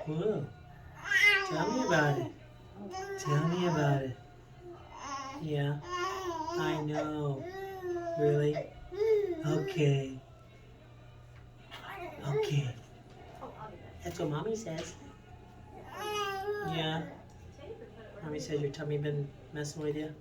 Whoa. Tell me about it. Tell me about it. Yeah, I know. Really? Okay. Okay. That's what Mommy says. Yeah. Mommy says your tummy been messing with you.